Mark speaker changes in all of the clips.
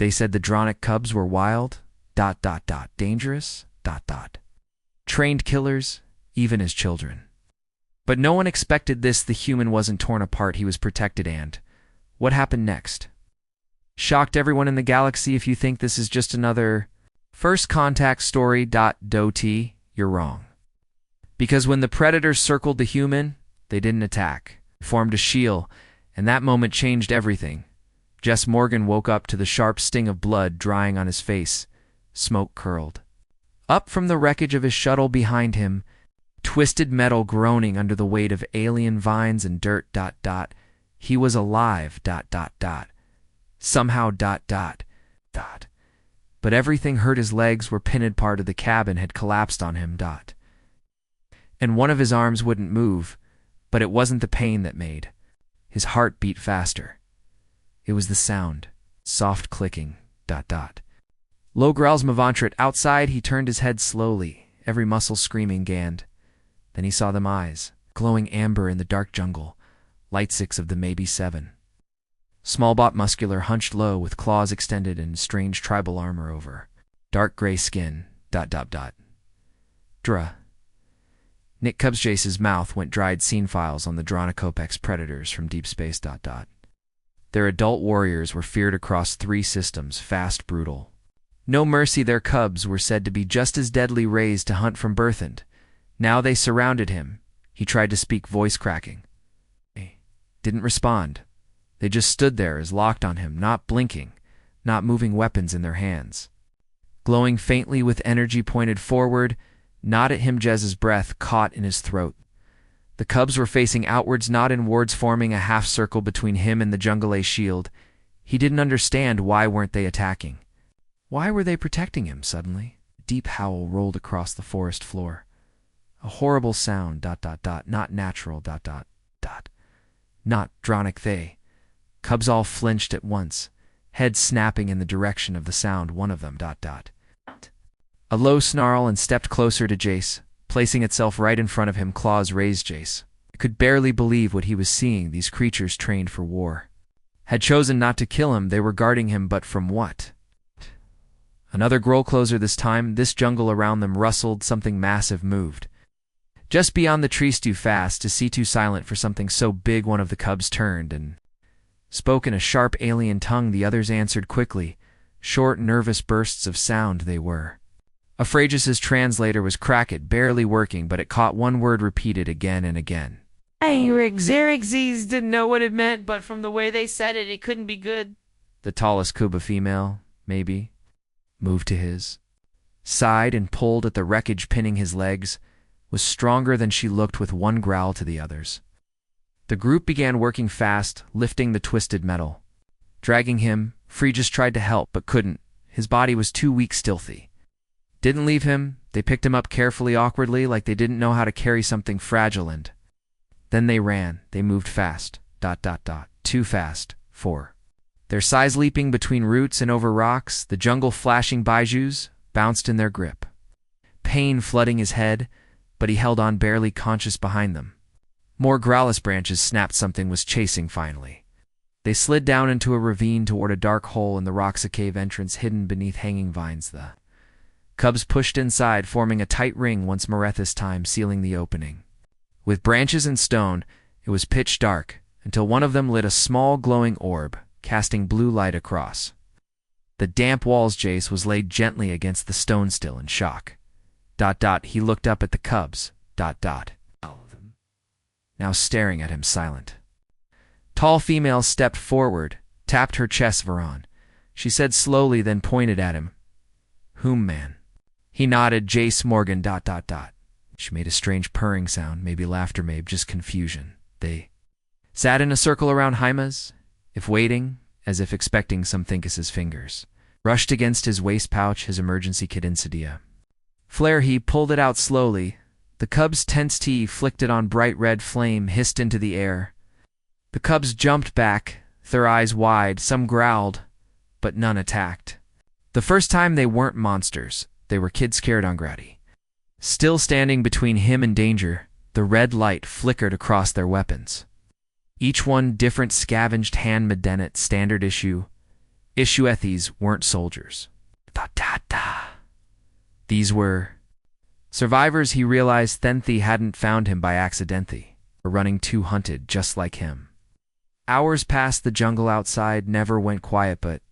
Speaker 1: They said the Dronic cubs were wild, dangerous, trained killers, even as children. But no one expected this. The human wasn't torn apart, he was protected. And what happened next? Shocked everyone in the galaxy. If you think this is just another first contact story, you're wrong. Because when the predators circled the human, they didn't attack, formed a shield, and that moment changed everything. Jess Morgan woke up to the sharp sting of blood drying on his face. Smoke curled up from the wreckage of his shuttle behind him, twisted metal groaning under the weight of alien vines and dirt. He was alive. Somehow. But everything hurt. His legs were pinned. Part of the cabin had collapsed on him. And one of his arms wouldn't move, but it wasn't the pain that made his heart beat faster. It was the sound, soft clicking. Low growls. Mavantrit outside. He turned his head slowly, every muscle screaming. Gand. Then he saw them eyes, glowing amber in the dark jungle, light 6 of the maybe 7. Smallbot muscular, hunched low with claws extended and strange tribal armor over dark gray skin. Dra. Nick Cubs. Jace's mouth went dried. Scene files on the Dronicopex predators from deep space. Their adult warriors were feared across 3 systems, fast, brutal. No mercy. Their cubs were said to be just as deadly, raised to hunt from birth. And now they surrounded him. He tried to speak, voice cracking. They didn't respond. They just stood there as locked on him, not blinking, not moving, weapons in their hands. Glowing faintly with energy pointed forward, not at him. Jez's breath caught in his throat. The cubs were facing outwards, not inwards, forming a half circle between him and the jungle. A shield. He didn't understand. Why weren't they attacking? Why were they protecting him? Suddenly, a deep howl rolled across the forest floor. A horrible sound. Not natural. Not Dronic. They. Cubs all flinched at once, heads snapping in the direction of the sound. One of them. A low snarl, and stepped closer to Jace, placing itself right in front of him, claws raised. Jace could barely believe what he was seeing. These creatures, trained for war, had chosen not to kill him. They were guarding him, but from what? Another growl. Closer this time. This jungle around them rustled. Something massive moved. Just beyond the trees, too fast to see, too silent for something so big. One of the cubs turned and spoke in a sharp alien tongue. The others answered quickly. Short, nervous bursts of sound they were. Afragis's translator was cracked, barely working, but it caught one word repeated again and again.
Speaker 2: Xerxes didn't know what it meant, but from the way they said it, it couldn't be good.
Speaker 1: The tallest Kuba female, maybe, moved to his side and pulled at the wreckage, pinning his legs, was stronger than she looked. With one growl to the others, the group began working fast, lifting the twisted metal, dragging him. Frigis tried to help, but couldn't. His body was too weak. Stealthy didn't leave him. They picked him up carefully, awkwardly, like they didn't know how to carry something fragile, and then they ran. They moved fast. Too fast. For their size, leaping between roots and over rocks. The jungle flashing bijous bounced in their grip. Pain flooding his head, but he held on, barely conscious behind them. More growlous branches snapped. Something was chasing. Finally, they slid down into a ravine toward a dark hole in the rocks, a cave entrance hidden beneath hanging vines. The cubs pushed inside, forming a tight ring. Once more this time, sealing the opening with branches and stone. It was pitch dark until one of them lit a small glowing orb, casting blue light across the damp walls. Jace was laid gently against the stone, still in shock. He looked up at the cubs. Now staring at him, silent. Tall female stepped forward, tapped her chest. Varan, she said slowly, then pointed at him. Whom, man? He nodded. Jace Morgan. She made a strange purring sound, maybe laughter, maybe just confusion. They sat in a circle around Hymas, if waiting, as if expecting some. Thinkis's fingers rushed against his waist pouch, his emergency kit insidia. Flare. He pulled it out slowly. The cubs' tense tea flicked it on. Bright red flame hissed into the air. The cubs jumped back, their eyes wide. Some growled, but none attacked. The first time they weren't monsters. They were kids scared. Angrati, still standing between him and danger, the red light flickered across their weapons. Each one different, scavenged hand Medenet, standard issue, Ishuethis weren't soldiers. Da-da-da. These were survivors. He realized Thenthi hadn't found him by accidentally, or running too hunted just like him. Hours passed. The jungle outside never went quiet, but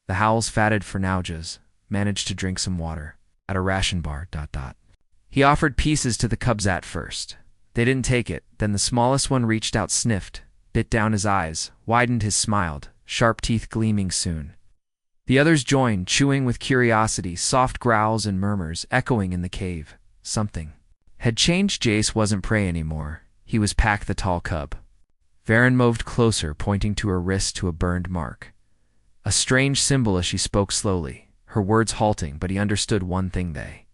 Speaker 1: the howls fatted for Naujas managed to drink some water at a ration bar. He offered pieces to the cubs at first. They didn't take it. Then the smallest one reached out, sniffed, bit down his eyes, widened his smiled, sharp teeth gleaming soon. The others joined, chewing with curiosity, soft growls and murmurs echoing in the cave. Something had changed. Jace wasn't prey anymore. He was Pack the tall cub. Varen moved closer, pointing to her wrist to a burned mark. A strange symbol as she spoke slowly, her words halting, but he understood one thing: they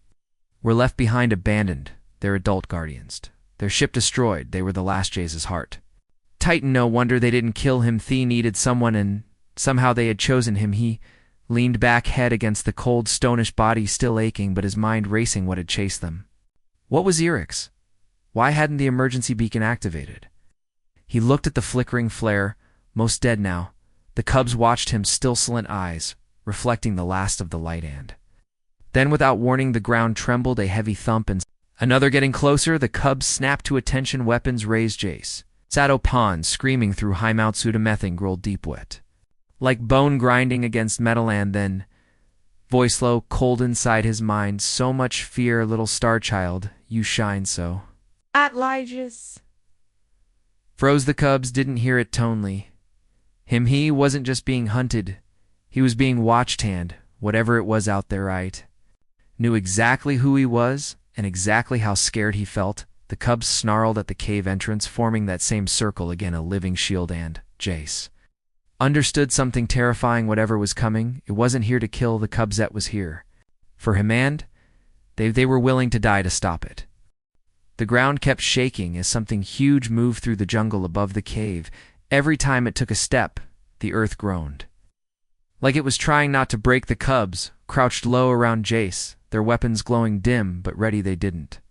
Speaker 1: were left behind, abandoned, their adult guardians. Their ship destroyed, they were the last. Jace's heart tightened. No wonder they didn't kill him. Thea needed someone, and somehow they had chosen him. He leaned back, head against the cold, stonish body, still aching, but his mind racing what had chased them. What was Eric's? Why hadn't the emergency beacon activated? He looked at the flickering flare, most dead now. The cubs watched him, still slant eyes, reflecting the last of the light. And then, without warning, the ground trembled, a heavy thump, and another getting closer. The cubs snapped to attention, weapons raised. Jace sat upon, screaming through high mouth. Sudamething growled deep wet, like bone grinding against metal, and then, voice low, cold inside his mind, so much fear. Little star child, you shine so.
Speaker 2: Atlygus.
Speaker 1: Froze. The cubs didn't hear it tonely. He wasn't just being hunted. He was being watched, and whatever it was out there, right, knew exactly who he was and exactly how scared he felt. The cubs snarled at the cave entrance, forming that same circle again, a living shield, and Jace understood something terrifying. Whatever was coming, it wasn't here to kill the cubs. It was here for him, and they were willing to die to stop it. The ground kept shaking as something huge moved through the jungle above the cave. Every time it took a step, the earth groaned, like it was trying not to break. The cubs crouched low around Jace, their weapons glowing dim but ready. They didn't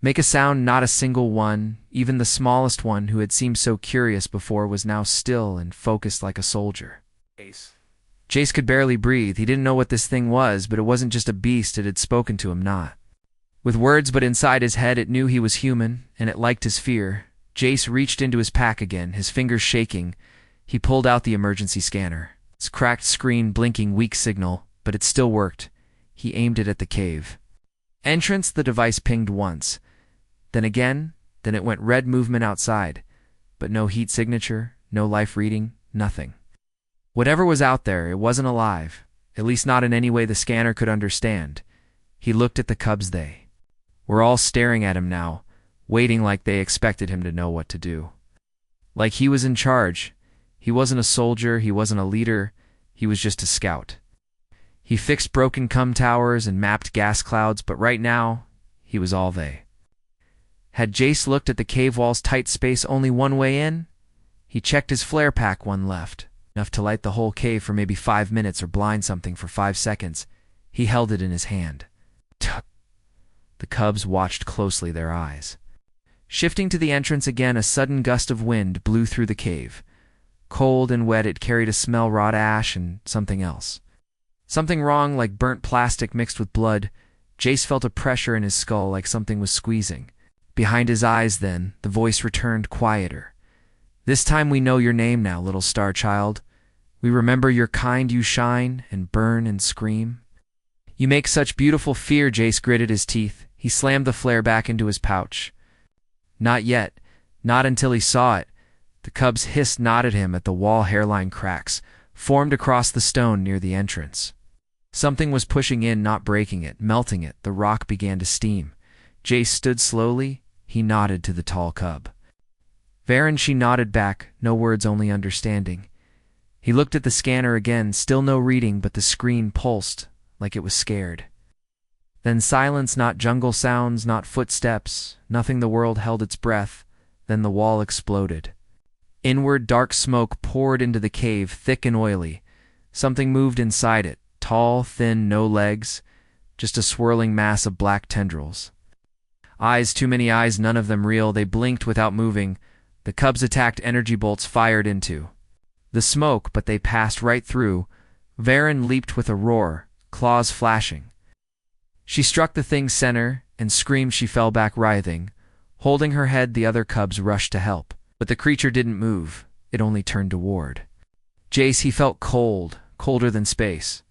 Speaker 1: make a sound, not a single one. Even the smallest one, who had seemed so curious before, was now still and focused like a soldier. Jace could barely breathe. He didn't know what this thing was, but it wasn't just a beast. It had spoken to him, not with words, but inside his head. It knew he was human, and it liked his fear. Jace reached into his pack again, his fingers shaking. He pulled out the emergency scanner. Its cracked screen blinking, weak signal, but it still worked. He aimed it at the cave entrance. The device pinged once, then again, then it went red. Movement outside, but no heat signature, no life reading, nothing. Whatever was out there, it wasn't alive, at least not in any way the scanner could understand. He looked at the cubs. They were all staring at him now, waiting, like they expected him to know what to do. Like he was in charge. He wasn't a soldier, he wasn't a leader, he was just a scout. He fixed broken cum towers and mapped gas clouds, but right now, he was all they had. Jace looked at the cave walls, tight space, only one way in. He checked his flare pack, one left, enough to light the whole cave for maybe 5 minutes or blind something for 5 seconds. He held it in his hand. Tuck. The cubs watched closely, their eyes shifting to the entrance again. A sudden gust of wind blew through the cave. Cold and wet, it carried a smell, raw ash and something else. Something wrong, like burnt plastic mixed with blood. Jace felt a pressure in his skull, like something was squeezing behind his eyes. Then the voice returned, quieter. This time, we know your name now, little star child. We remember your kind. You shine and burn and scream. You make such beautiful fear. Jace gritted his teeth. He slammed the flare back into his pouch. Not yet. Not until he saw it. The cubs hissed, nodded him at the wall. Hairline cracks formed across the stone near the entrance. Something was pushing in, not breaking it, melting it. The rock began to steam. Jace stood slowly. He nodded to the tall cub. Varen, she nodded back, no words, only understanding. He looked at the scanner again, still no reading, but the screen pulsed, like it was scared. Then silence, not jungle sounds, not footsteps, nothing. The world held its breath. Then the wall exploded. Inward, dark smoke poured into the cave, thick and oily. Something moved inside it, tall, thin, no legs, just a swirling mass of black tendrils. Eyes, too many eyes, none of them real. They blinked without moving. The cubs attacked, energy bolts fired into the smoke, but they passed right through, Varen leaped with a roar, claws flashing. She struck the thing's center and screamed. She fell back writhing. Holding her head, the other cubs rushed to help. But the creature didn't move. It only turned toward Jace. He felt cold, colder than space.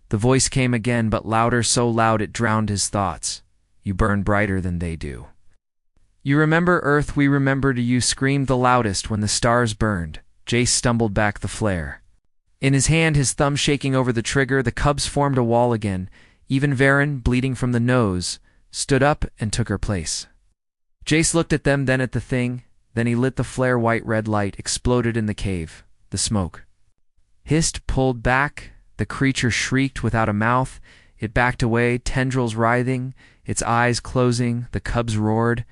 Speaker 1: The voice came again, but louder, so loud it drowned his thoughts. You burn brighter than they do. You remember Earth, we remember you screamed the loudest when the stars burned. Jace stumbled back the flare. In his hand, his thumb shaking over the trigger, the cubs formed a wall again. Even Varen, bleeding from the nose, stood up and took her place. Jace looked at them, then at the thing. Then he lit the flare. White-red light exploded in the cave. The smoke hissed, pulled back. The creature shrieked without a mouth. It backed away, tendrils writhing, its eyes closing. The cubs roared.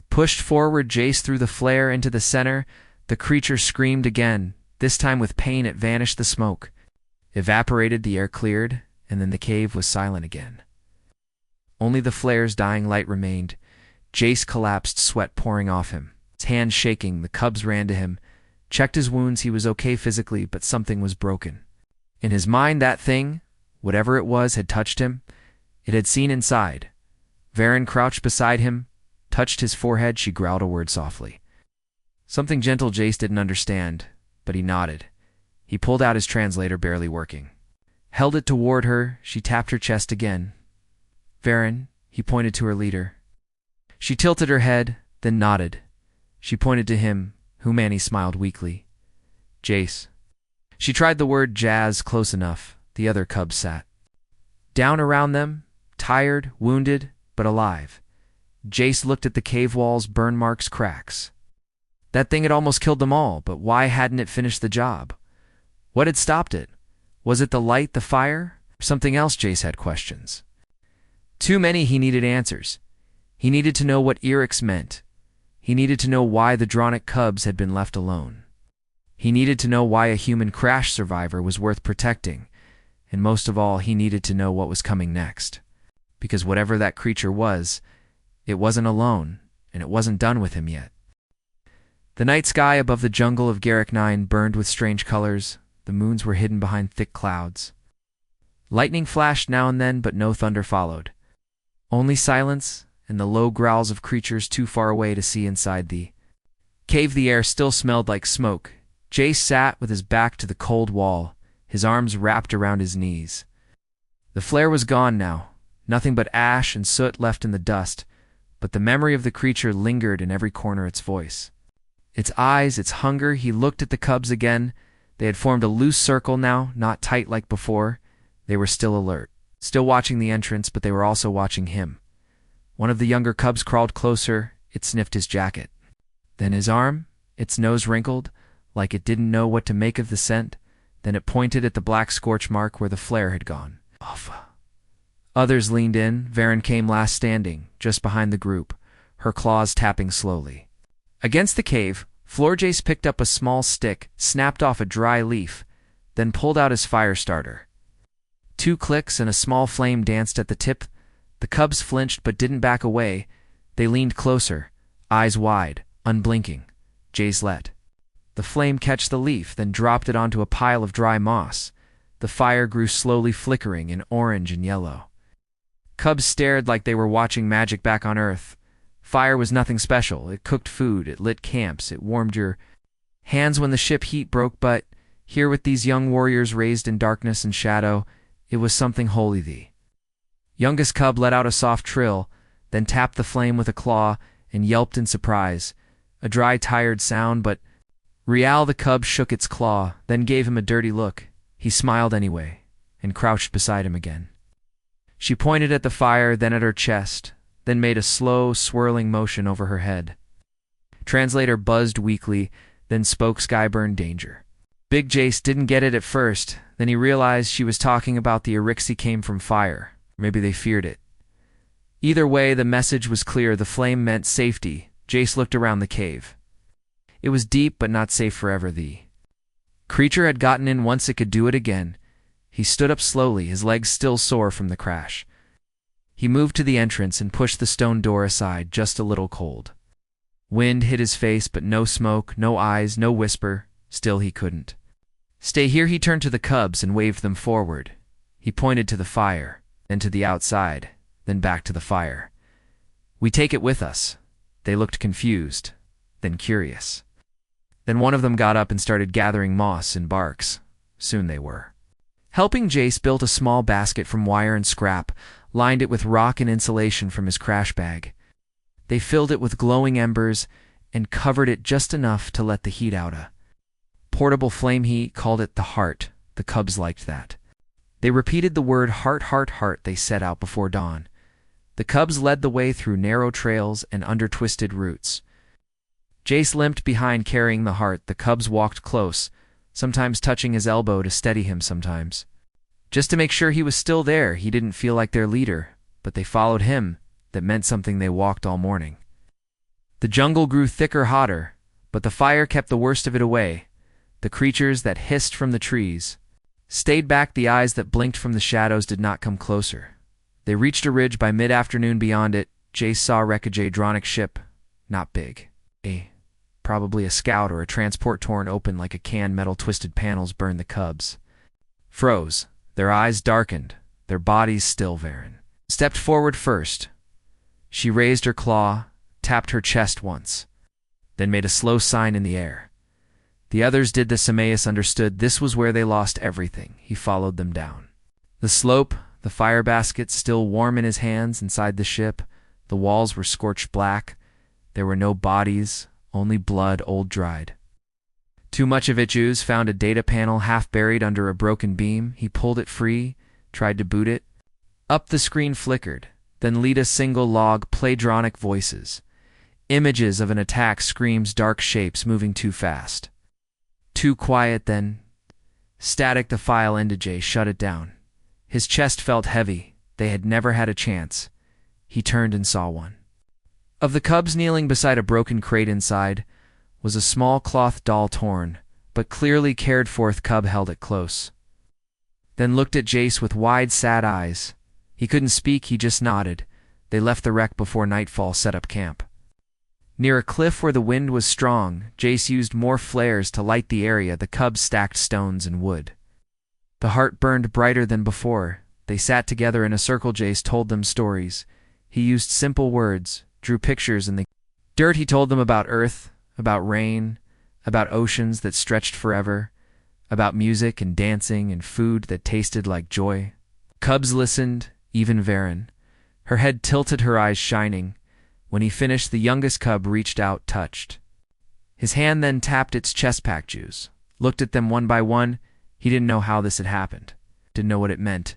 Speaker 1: Pushed forward, Jace threw the flare into the center. The creature screamed again. This time with pain it vanished. The smoke evaporated, the air cleared, and then the cave was silent again. Only the flare's dying light remained. Jace collapsed, sweat pouring off him. His hands shaking, the cubs ran to him. Checked his wounds, he was okay physically, but something was broken. In his mind, that thing, whatever it was, had touched him. It had seen inside. Varen crouched beside him, touched his forehead. She growled a word softly. Something gentle. Jace didn't understand, but he nodded. He pulled out his translator, barely working. Held it toward her. She tapped her chest again. Varen, he pointed to her leader. She tilted her head, then nodded. She pointed to him. Humani smiled weakly. Jace. She tried the word jazz close enough. The other cubs sat down around them, tired, wounded, but alive. Jace looked at the cave walls, burn marks, cracks. That thing had almost killed them all, but why hadn't it finished the job? What had stopped it? Was it the light, the fire, or something else? Jace had questions. Too many. He needed answers. He needed to know what Eric's meant. He needed to know why the Dronic cubs had been left alone. He needed to know why a human crash survivor was worth protecting. And most of all, he needed to know what was coming next. Because whatever that creature was, it wasn't alone, and it wasn't done with him yet. The night sky above the jungle of Garrick 9 burned with strange colors. The moons were hidden behind thick clouds. Lightning flashed now and then, but no thunder followed. Only silence and the low growls of creatures too far away to see inside the cave. The air still smelled like smoke. Jace sat with his back to the cold wall, his arms wrapped around his knees. The flare was gone now, nothing but ash and soot left in the dust, but the memory of the creature lingered in every corner. Its voice, its eyes, its hunger. He looked at the cubs again. They had formed a loose circle now, not tight like before. They were still alert, still watching the entrance, but they were also watching him. One of the younger cubs crawled closer. It sniffed his jacket. Then his arm, its nose wrinkled, like it didn't know what to make of the scent. Then it pointed at the black scorch mark where the flare had gone. Alpha. Others leaned in. Varen came last, standing, just behind the group, her claws tapping slowly against the cave. Jace picked up a small stick, snapped off a dry leaf, then pulled out his fire starter. 2 clicks and a small flame danced at the tip. The cubs flinched but didn't back away. They leaned closer, eyes wide, unblinking. Jace let the flame catch the leaf, then dropped it onto a pile of dry moss. The fire grew slowly, flickering in orange and yellow. Cubs stared like they were watching magic back on Earth. Fire was nothing special. It cooked food, it lit camps, it warmed your hands when the ship heat broke, but here with these young warriors raised in darkness and shadow, it was something holy. The youngest cub let out a soft trill, then tapped the flame with a claw and yelped in surprise. A dry, tired sound, but Rial the cub shook its claw, then gave him a dirty look. He smiled anyway, and crouched beside him again. She pointed at the fire, then at her chest, then made a slow, swirling motion over her head. Translator buzzed weakly, then spoke. Skyburn danger. Big Jace didn't get it at first, then he realized she was talking about the Erixi came from fire. Maybe they feared it. Either way, the message was clear. The flame meant safety. Jace looked around the cave. It was deep, but not safe forever. The creature had gotten in once, it could do it again. He stood up slowly, his legs still sore from the crash. He moved to the entrance and pushed the stone door aside, just a little cold. Wind hit his face, but no smoke, no eyes, no whisper. Still he couldn't Stay here, he turned to the cubs and waved them forward. He pointed to the fire, then to the outside, then back to the fire. We take it with us. They looked confused, then curious. Then one of them got up and started gathering moss and barks. Soon they were. Helping, Jace built a small basket from wire and scrap, lined it with rock and insulation from his crash bag. They filled it with glowing embers and covered it just enough to let the heat out. A portable flame, he called it the heart. The cubs liked that. They repeated the word heart, heart, heart. They set out before dawn. The cubs led the way through narrow trails and under twisted roots. Jace limped behind carrying the heart. The cubs walked close, sometimes touching his elbow to steady him sometimes. Just to make sure he was still there. He didn't feel like their leader, but they followed him. That meant something. They walked all morning. The jungle grew thicker, hotter, but the fire kept the worst of it away. The creatures that hissed from the trees stayed back. The eyes that blinked from the shadows did not come closer. They reached a ridge. By mid-afternoon beyond it, Jace saw wreckage. A dronic ship, not big. Probably a scout or a transport, torn open like a can. Metal twisted panels burned. The cubs froze. Their eyes darkened, their bodies still. Varen stepped forward first. She raised her claw, tapped her chest once, then made a slow sign in the air. The others did the Sameus understood. This was where they lost everything. He followed them down the slope, the fire basket still warm in his hands inside the ship. The walls were scorched black. There were no bodies, only blood, old dried. Too much of it. Juice found a data panel half buried under a broken beam. He pulled it free, tried to boot it. Up the screen flickered, then lead a single log. Playdronic voices. Images of an attack, screams, dark shapes moving too fast. Too quiet, then static. The file ended. Jay shut it down. His chest felt heavy. They had never had a chance. He turned and saw one of the cubs kneeling beside a broken crate. Inside was a small cloth doll, torn, but clearly cared for. The cub held it close, then looked at Jace with wide, sad eyes. He couldn't speak, he just nodded. They left the wreck before nightfall, set up camp near a cliff where the wind was strong. Jace used more flares to light the area. The cubs stacked stones and wood. The heart burned brighter than before. They sat together in a circle. Jace told them stories. He used simple words, drew pictures in the dirt. He told them about Earth, about rain, about oceans that stretched forever, about music and dancing and food that tasted like joy. Cubs listened, even Varen, her head tilted, her eyes shining. When he finished, the youngest cub reached out, touched his hand, then tapped its chest. Pack Jews looked at them one by one. He didn't know how this had happened, didn't know what it meant,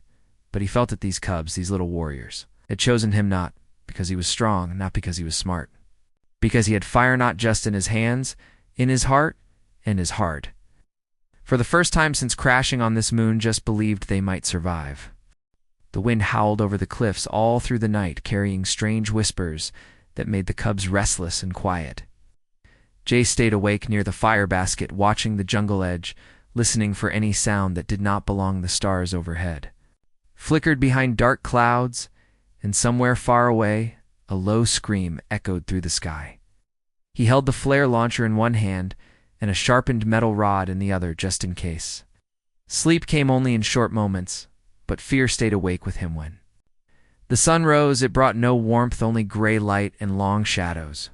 Speaker 1: but he felt that these cubs, these little warriors, had chosen him not because he was strong, not because he was smart, because he had fire not just in his hands, in his heart and his heart. For the first time since crashing on this moon, just believed they might survive. The wind howled over the cliffs all through the night, carrying strange whispers that made the cubs restless and quiet. Jay stayed awake near the fire basket, watching the jungle edge, listening for any sound that did not belong. The stars overhead flickered behind dark clouds, and somewhere far away, a low scream echoed through the sky. He held the flare launcher in one hand and a sharpened metal rod in the other, just in case. Sleep came only in short moments, but fear stayed awake with him. When the sun rose, it brought no warmth, only gray light and long shadows.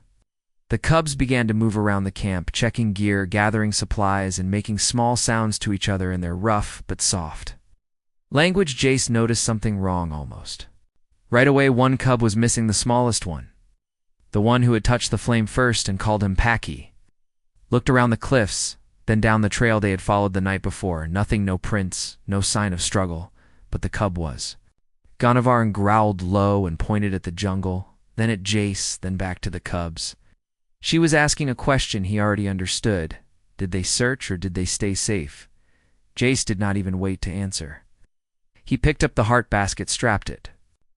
Speaker 1: The cubs began to move around the camp, checking gear, gathering supplies, and making small sounds to each other in their rough but soft language. Jace noticed something wrong almost right away. One cub was missing, the smallest one, the one who had touched the flame first and called him Packy. Looked around the cliffs, then down the trail they had followed the night before. Nothing, no prints, no sign of struggle, but the cub was. Ganavarn growled low and pointed at the jungle, then at Jace, then back to the cubs. She was asking a question he already understood. Did they search or did they stay safe? Jace did not even wait to answer. He picked up the heart basket, strapped it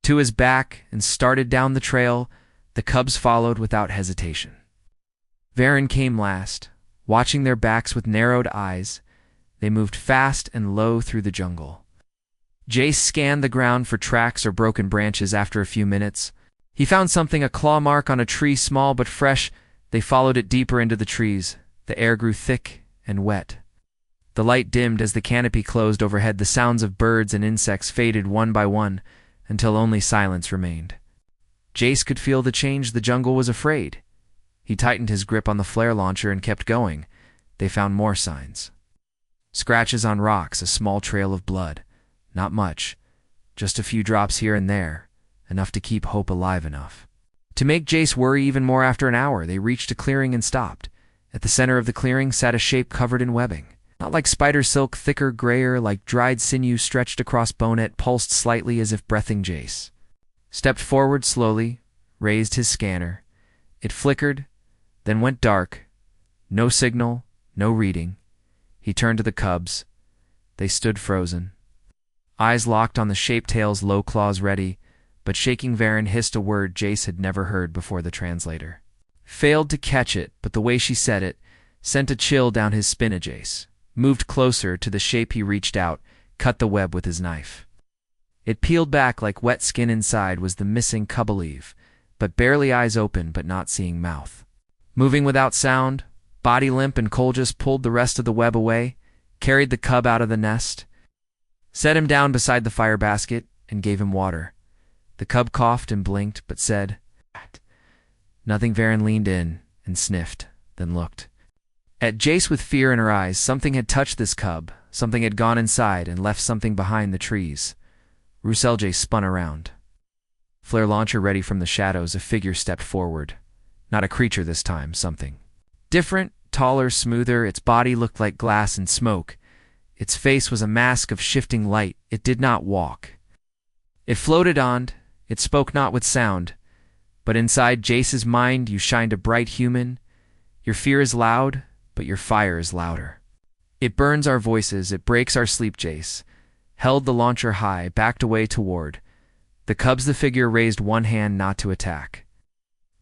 Speaker 1: to his back, and started down the trail. The cubs followed without hesitation. Varen came last, watching their backs with narrowed eyes. They moved fast and low through the jungle. Jace scanned the ground for tracks or broken branches. After a few minutes, he found something, a claw mark on a tree, small but fresh. They followed it deeper into the trees. The air grew thick and wet. The light dimmed as the canopy closed overhead. The sounds of birds and insects faded one by one until only silence remained. Jace could feel the change. The jungle was afraid. He tightened his grip on the flare launcher and kept going. They found more signs. Scratches on rocks, a small trail of blood. Not much, just a few drops here and there, enough to keep hope alive enough. To make Jace worry even more, after an hour, they reached a clearing and stopped. At the center of the clearing sat a shape covered in webbing. Not like spider silk, thicker, grayer, like dried sinew stretched across bone. It pulsed slightly as if breathing. Jace stepped forward slowly, raised his scanner. It flickered, then went dark. No signal, no reading. He turned to the cubs. They stood frozen. Eyes locked on the shape-tail's low claws ready, but shaking Varen hissed a word Jace had never heard before. The translator failed to catch it, but the way she said it sent a chill down his spine. Jace moved closer to the shape. He reached out, cut the web with his knife. It peeled back like wet skin. Inside was the missing cubalive, but barely, eyes open but not seeing, mouth moving without sound, body limp. And Cole just pulled the rest of the web away, carried the cub out of the nest, set him down beside the fire basket, and gave him water. The cub coughed and blinked, but said nothing. Varen leaned in and sniffed, then looked at Jace with fear in her eyes. Something had touched this cub. Something had gone inside and left something behind the trees. Jace spun around. Flare launcher ready from the shadows, a figure stepped forward. Not a creature this time, something different, taller, smoother. Its body looked like glass and smoke. Its face was a mask of shifting light. It did not walk. It floated on. It spoke not with sound. But inside Jace's mind you shined a bright human. Your fear is loud, but your fire is louder. It burns our voices. It breaks our sleep. Jace held the launcher high, backed away toward the cubs. The figure raised one hand, not to attack,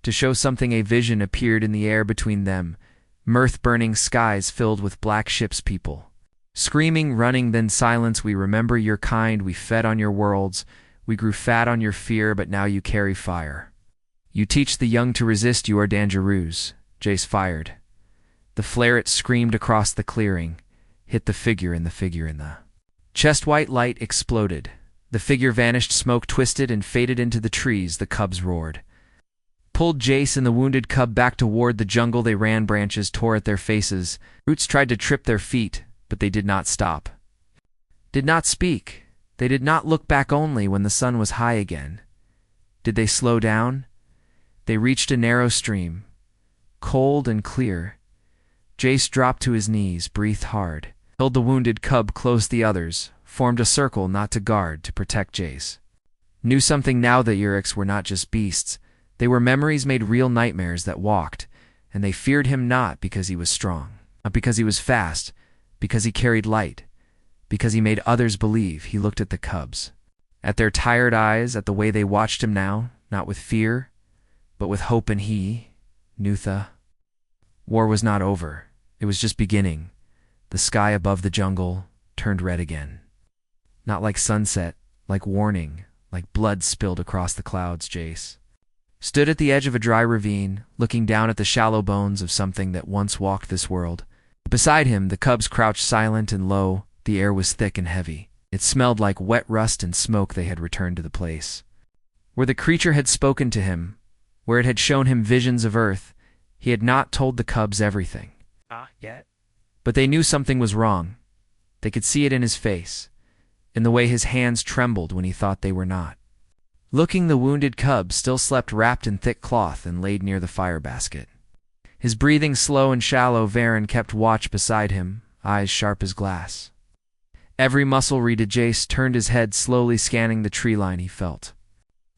Speaker 1: to show something. A vision appeared in the air between them. Mirth, burning skies filled with black ships, people screaming, running, then silence. We remember your kind. We fed on your worlds. We grew fat on your fear, but now you carry fire. You teach the young to resist. You are dangerous. Jace fired. The flare, it screamed across the clearing, hit the figure in the chest. White light exploded. The figure vanished. Smoke twisted and faded into the trees. The cubs roared, pulled Jace and the wounded cub back toward the jungle. They ran. Branches tore at their faces. Roots tried to trip their feet, but they did not stop, did not speak. They did not look back. Only when the sun was high again did they slow down. They reached a narrow stream, cold and clear. Jace dropped to his knees, breathed hard, held the wounded cub close. The others formed a circle, not to guard, to protect. Jace knew something now. The Yuriks were not just beasts. They were memories made real, nightmares that walked, and they feared him not because he was strong, not because he was fast, because he carried light, because he made others believe. He looked at the cubs, at their tired eyes, at the way they watched him now, not with fear, but with hope. And he knew the war was not over. It was just beginning. The sky above the jungle turned red again. Not like sunset, like warning, like blood spilled across the clouds. Jace stood at the edge of a dry ravine, looking down at the shallow bones of something that once walked this world. Beside him, the cubs crouched silent and low. The air was thick and heavy. It smelled like wet rust and smoke. They had returned to the place where the creature had spoken to him, where it had shown him visions of Earth. He had not told the cubs everything
Speaker 2: Yet.
Speaker 1: but they knew something was wrong. They could see it in his face, in the way his hands trembled when he thought they were not. Looking, the wounded cub still slept, wrapped in thick cloth and laid near the fire basket. His breathing slow and shallow. Varen kept watch beside him, eyes sharp as glass. Every muscle readed. Jace turned his head, slowly scanning the tree line. He felt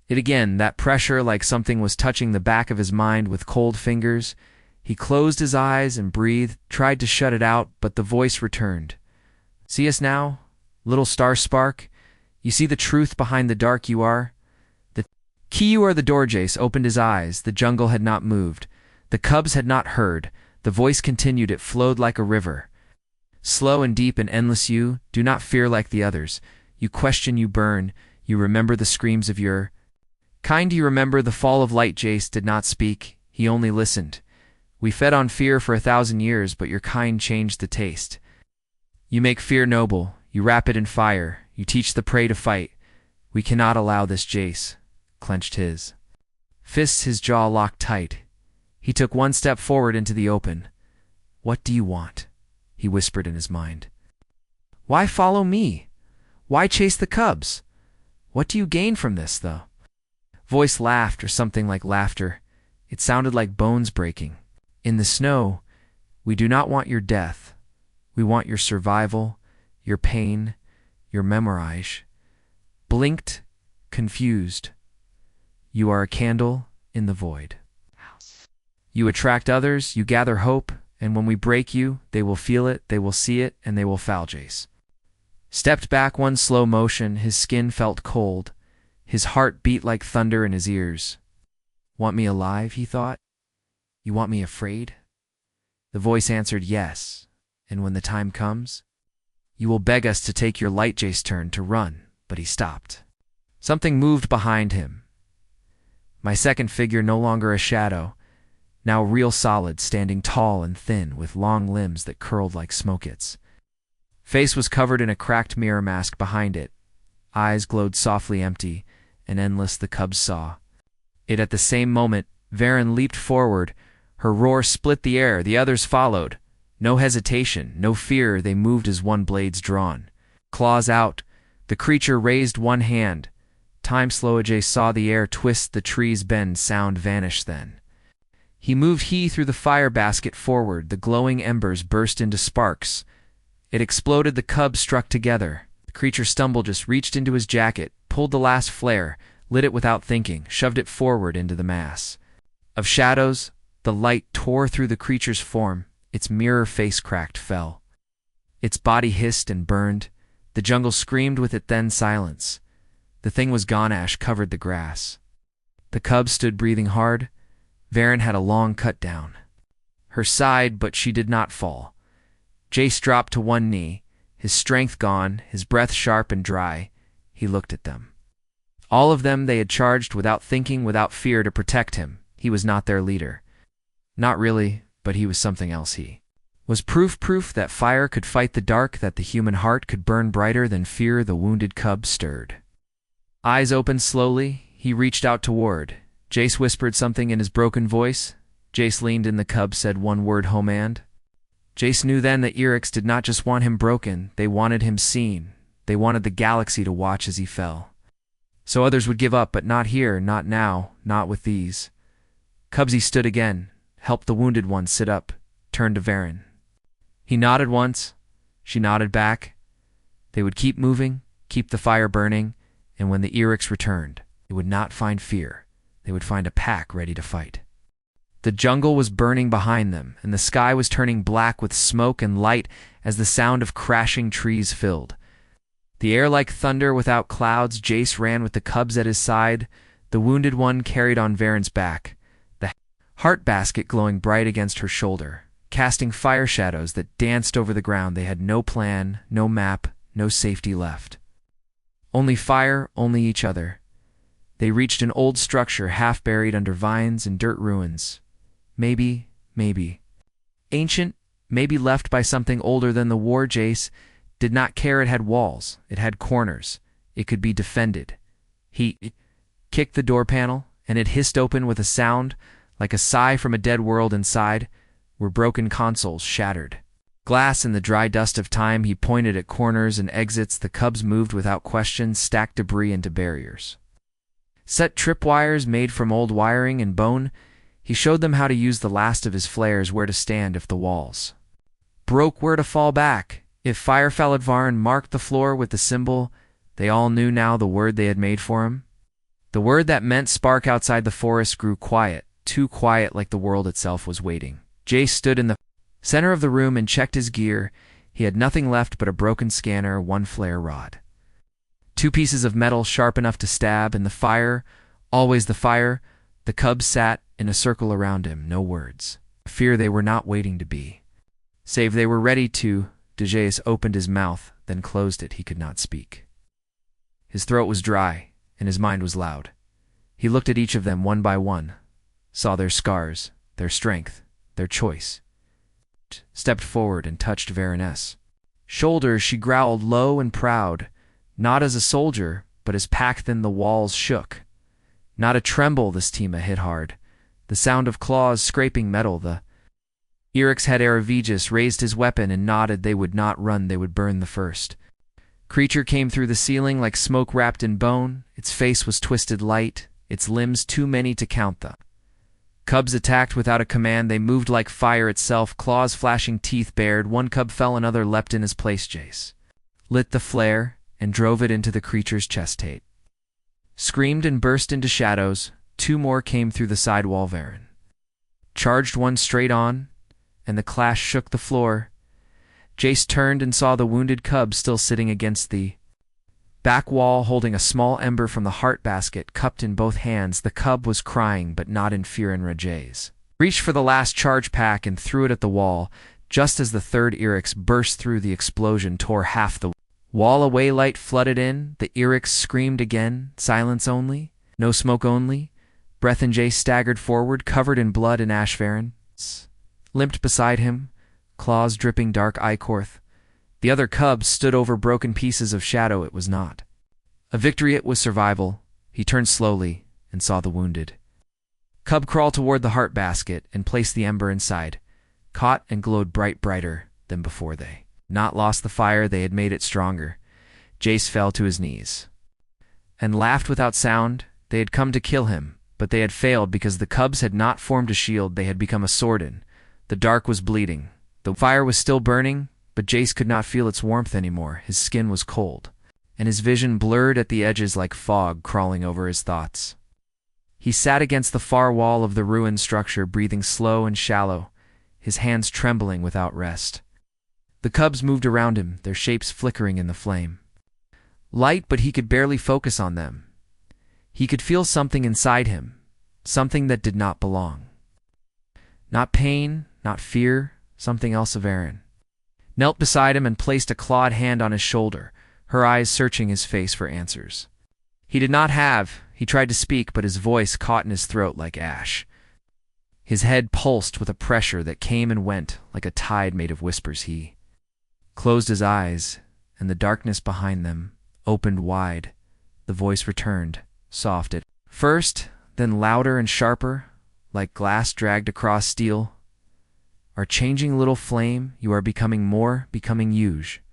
Speaker 1: it again, that pressure, like something was touching the back of his mind with cold fingers. He closed his eyes and breathed, tried to shut it out, but the voice returned. See us now, little star spark? You see the truth behind the dark? You are the key. You are the door. Jace opened his eyes. The jungle had not moved. The cubs had not heard. The voice continued. It flowed like a river, slow and deep and endless. You do not fear like the others. You question, you burn. You remember the screams of your kind. You remember the fall of light. Jace did not speak. He only listened. We fed on fear for 1,000 years, but your kind changed the taste. You make fear noble, you wrap it in fire, you teach the prey to fight. We cannot allow this. Jace clenched his fists, his jaw locked tight. He took one step forward into the open. What do you want? He whispered in his mind. Why follow me? Why chase the cubs? What do you gain from this, though? Voice laughed, or something like laughter. It sounded like bones breaking. In the snow, we do not want your death. We want your survival, your pain, your memorization. Blinked, confused. You are a candle in the void. You attract others, you gather hope, and when we break you, they will feel it, they will see it, and they will foul. Jace stepped back one slow motion, his skin felt cold. His heart beat like thunder in his ears. Want me alive, he thought. You want me afraid? The voice answered yes, and when the time comes, you will beg us to take your light. Jace turned to run, but he stopped. Something moved behind him. My second figure, no longer a shadow, now real solid, standing tall and thin with long limbs that curled like smokets. Face was covered in a cracked mirror mask behind it. Eyes glowed softly empty and endless. The cubs saw it at the same moment. Varen leaped forward. Her roar split the air. The others followed. No hesitation, no fear. They moved as one, blades drawn. Claws out. The creature raised one hand. Time slow. Ajay saw the air twist, the trees bend, sound vanish. Then he moved through the fire basket forward. The glowing embers burst into sparks. It exploded. The cubs struck together. The creature stumbled, just reached into his jacket, pulled the last flare, lit it without thinking, shoved it forward into the mass of shadows. The light tore through the creature's form. Its mirror face cracked, fell. Its body hissed and burned. The jungle screamed with it, then silence. The thing was gone. Ash covered the grass. The cubs stood breathing hard. Varen had a long cut down her side, but she did not fall. Jace dropped to one knee, his strength gone, his breath sharp and dry. He looked at them. All of them they had charged without thinking, without fear, to protect him. He was not their leader. Not really, but he was something else. He was proof that fire could fight the dark, that the human heart could burn brighter than fear. The wounded cub stirred. Eyes opened slowly. He reached out toward. Jace whispered something in his broken voice. Jace leaned in. The cub said one word, Homand. Jace knew then that Erix did not just want him broken. They wanted him seen. They wanted the galaxy to watch as he fell. So others would give up, but not here, not now, not with these. Cubsy stood again, helped the wounded one sit up, turned to Varen. He nodded once. She nodded back. They would keep moving, keep the fire burning, and when the Erix returned, they would not find fear. They would find a pack ready to fight. The jungle was burning behind them, and the sky was turning black with smoke and light as the sound of crashing trees filled the air like thunder without clouds. Jace ran with the cubs at his side. The wounded one carried on Varen's back, the heart basket glowing bright against her shoulder, casting fire shadows that danced over the ground. They had no plan, no map, no safety left. Only fire, only each other. They reached an old structure half buried under vines and dirt ruins. Maybe ancient, maybe left by something older than the war. Jace did not care. It had walls. It had corners. It could be defended. He kicked the door panel, and it hissed open with a sound like a sigh from a dead world. Inside were broken consoles, shattered glass in the dry dust of time. He pointed at corners and exits. The cubs moved without question, stacked debris into barriers. Set tripwires made from old wiring and bone. He showed them how to use the last of his flares, where to stand if the walls broke, where to fall back. If fire fell at Varen, marked the floor with the symbol. They all knew now the word they had made for him. The word that meant spark. Outside the forest grew quiet, too quiet, like the world itself was waiting. Jace stood in the center of the room and checked his gear. He had nothing left but a broken scanner, one flare rod, 2 pieces of metal sharp enough to stab, and the fire, always the fire. The cubs sat in a circle around him, no words. Fear they were not waiting to be. Save they were ready to. Jace opened his mouth, then closed it. He could not speak. His throat was dry, and his mind was loud. He looked at each of them one by one, saw their scars, their strength, their choice. Stepped forward and touched Vareness. shoulders she growled low and proud, not as a soldier, but as packed then the walls shook. Not a tremble this Tima hit hard, the sound of claws scraping metal. The Eric's head Aravigus raised his weapon and nodded. They would not run, they would burn the first. Creature came through the ceiling like smoke wrapped in bone. Its face was twisted light, its limbs too many to count. The cubs attacked without a command. They moved like fire itself, claws flashing, teeth bared. One cub fell, another leapt in his place. Jace lit the flare and drove it into the creature's chest. Tate screamed and burst into shadows. Two more came through the side wall. Varen charged one straight on, and the clash shook the floor. Jace turned and saw the wounded cub still sitting against the back wall, holding a small ember from the heart basket cupped in both hands. The cub was crying, but not in fear. And Jace reached for the last charge pack and threw it at the wall. Just as the third Erix burst through, the explosion tore half the wall away. Light flooded in. The Erix screamed again. Silence only, no smoke only. Breath and Jace staggered forward, covered in blood and ash. Varen limped beside him, claws dripping dark ichorth. The other cubs stood over broken pieces of shadow. It was not a victory, it was survival. He turned slowly and saw the wounded cub crawl toward the heart basket and place the ember inside. Caught and glowed brighter than before. They not lost the fire, they had made it stronger. Jace fell to his knees and laughed without sound. They had come to kill him, but they had failed because the cubs had not formed a shield. They had become a sword. The dark was bleeding. The fire was still burning, but Jace could not feel its warmth anymore. His skin was cold, and his vision blurred at the edges like fog crawling over his thoughts. He sat against the far wall of the ruined structure, breathing slow and shallow, his hands trembling without rest. The cubs moved around him, their shapes flickering in the flame. Light, but he could barely focus on them. He could feel something inside him, something that did not belong. Not pain, not fear, something else. Varen knelt beside him and placed a clawed hand on his shoulder, her eyes searching his face for answers. He did not have. He tried to speak, but his voice caught in his throat like ash. His head pulsed with a pressure that came and went like a tide made of whispers. He closed his eyes, and the darkness behind them opened wide. The voice returned, soft at first, then louder and sharper, like glass dragged across steel. Our changing little flame, you are becoming more, becoming huge.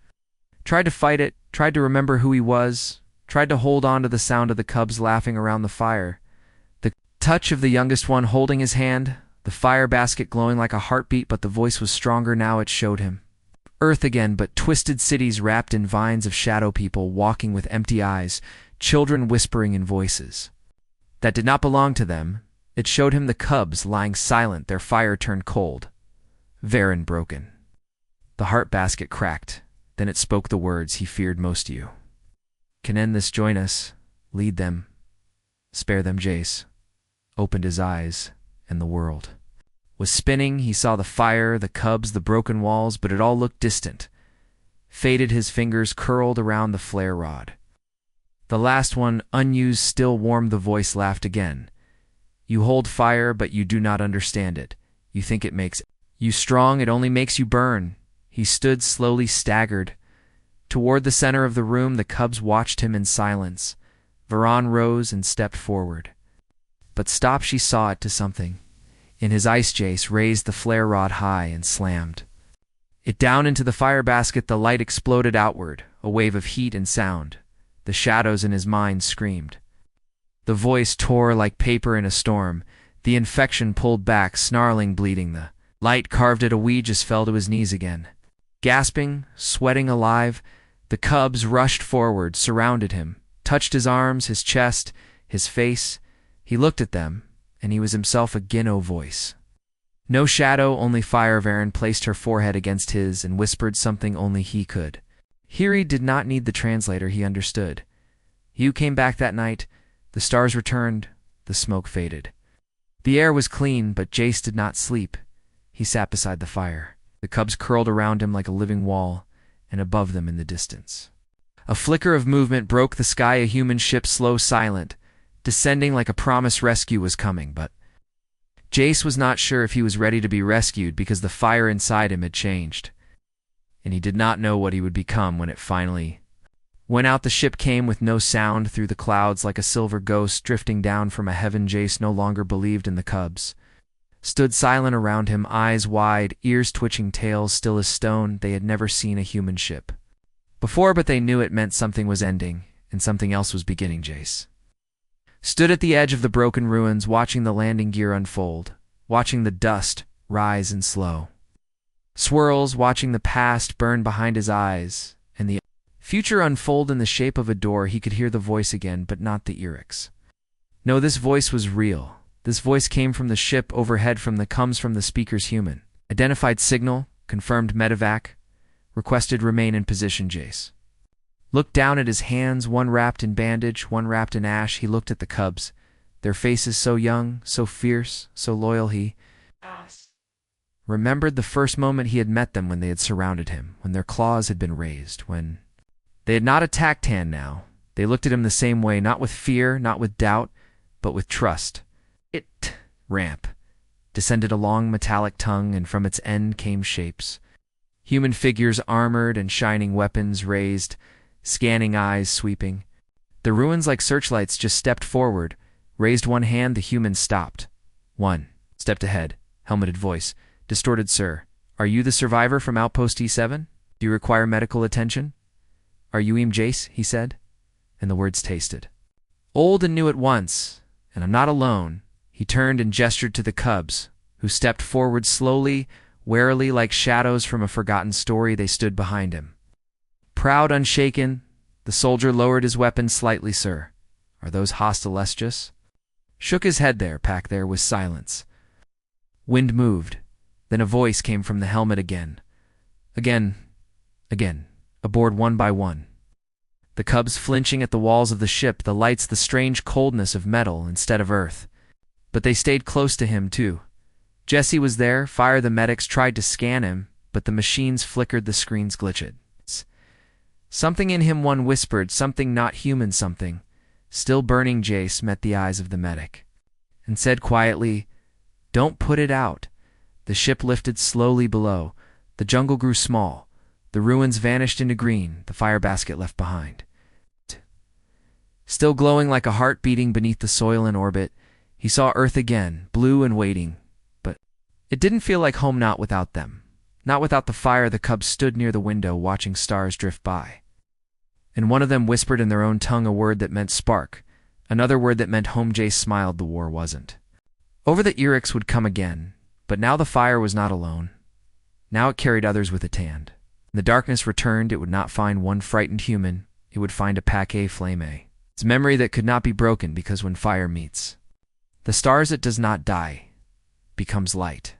Speaker 1: Tried to fight it, tried to remember who he was, tried to hold on to the sound of the cubs laughing around the fire. The touch of the youngest one holding his hand, the fire basket glowing like a heartbeat, but the voice was stronger now. It showed him Earth again, but twisted cities wrapped in vines of shadow, people walking with empty eyes, children whispering in voices that did not belong to them. It showed him the cubs lying silent, their fire turned cold. Varen broken. The heart basket cracked. Then it spoke the words he feared most. You can end this, join us, lead them, spare them. Jace opened his eyes, and the world was spinning. He saw the fire, the cubs, the broken walls, but it all looked distant. Faded, his fingers curled around the flare rod. The last one, unused, still warm. The voice laughed again. You hold fire, but you do not understand it. You think it makes you strong, it only makes you burn. He stood slowly, staggered. Toward the center of the room, the cubs watched him in silence. Varen rose and stepped forward. But stop, she saw it to something. In his ice, Jace raised the flare rod high and slammed it down into the fire basket. The light exploded outward, a wave of heat and sound. The shadows in his mind screamed. The voice tore like paper in a storm. The infection pulled back, snarling, bleeding. The light carved at Aegis fell to his knees again. Gasping, sweating alive, the cubs rushed forward, surrounded him, touched his arms, his chest, his face. He looked at them, and he was himself again. O voice. No shadow, only fire. Varen placed her forehead against his and whispered something only he could hear. He did not need the translator, he understood. He who came back that night, the stars returned, the smoke faded. The air was clean, but Jace did not sleep. He sat beside the fire. The cubs curled around him like a living wall, and above them in the distance a flicker of movement broke the sky. A human ship, slow, silent, descending like a promised rescue was coming, but Jace was not sure if he was ready to be rescued because the fire inside him had changed. and he did not know what he would become when it finally went out. The ship came with no sound through the clouds like a silver ghost drifting down from a heaven. Jace no longer believed in the cubs. Stood silent around him, eyes wide, ears twitching, tails still as stone. They had never seen a human ship before, but they knew it meant something was ending, and something else was beginning. Jace stood at the edge of the broken ruins, watching the landing gear unfold, watching the dust rise in slow swirls, watching the past burn behind his eyes, and the future unfold in the shape of a door. He could hear the voice again, but not the Eric's. No, this voice was real. This voice came from the ship overhead, comes from the speaker's human. Identified signal, confirmed medevac, requested remain in position. Jace looked down at his hands, one wrapped in bandage, one wrapped in ash. He looked at the cubs, their faces so young, so fierce, so loyal. He remembered the first moment he had met them, when they had surrounded him, when their claws had been raised, when they had not attacked Han now. They looked at him the same way, not with fear, not with doubt, but with trust. It ramp descended a long metallic tongue, and from its end came shapes. Human figures, armored and shining weapons raised, scanning eyes sweeping. The ruins like searchlights just stepped forward, raised one hand. The human stopped. One stepped ahead, helmeted voice. Distorted, sir. Are you the survivor from Outpost E7? Do you require medical attention? Are you Jace? He said, and the words tasted old and new at once. And I'm not alone. He turned and gestured to the cubs, who stepped forward slowly, warily, like shadows from a forgotten story. They stood behind him. Proud, unshaken, the soldier lowered his weapon slightly. Sir, are those hostile Estus? Shook his head. There was silence. Wind moved. Then a voice came from the helmet again. Again. Aboard one by one. The cubs flinching at the walls of the ship, the lights, the strange coldness of metal instead of earth. But they stayed close to him, too. Jesse was there. Fire the medics tried to scan him, but the machines flickered, the screens glitched. Something in him, one whispered, something not human, something still burning. Jace met the eyes of the medic and said quietly, "Don't put it out." The ship lifted slowly below. The jungle grew small. The ruins vanished into green, the fire basket left behind. Still glowing like a heart beating beneath the soil in orbit, he saw Earth again, blue and waiting. But it didn't feel like home, not without them. Not without the fire. The cubs stood near the window, watching stars drift by. And one of them whispered in their own tongue a word that meant spark, another word that meant home. Jace smiled. The war wasn't over. The Eric's would come again. But now the fire was not alone. Now it carried others with it. And the darkness returned. It would not find one frightened human. It would find a pack A flame A. It's a memory that could not be broken, because when fire meets the stars, it does not die, becomes light.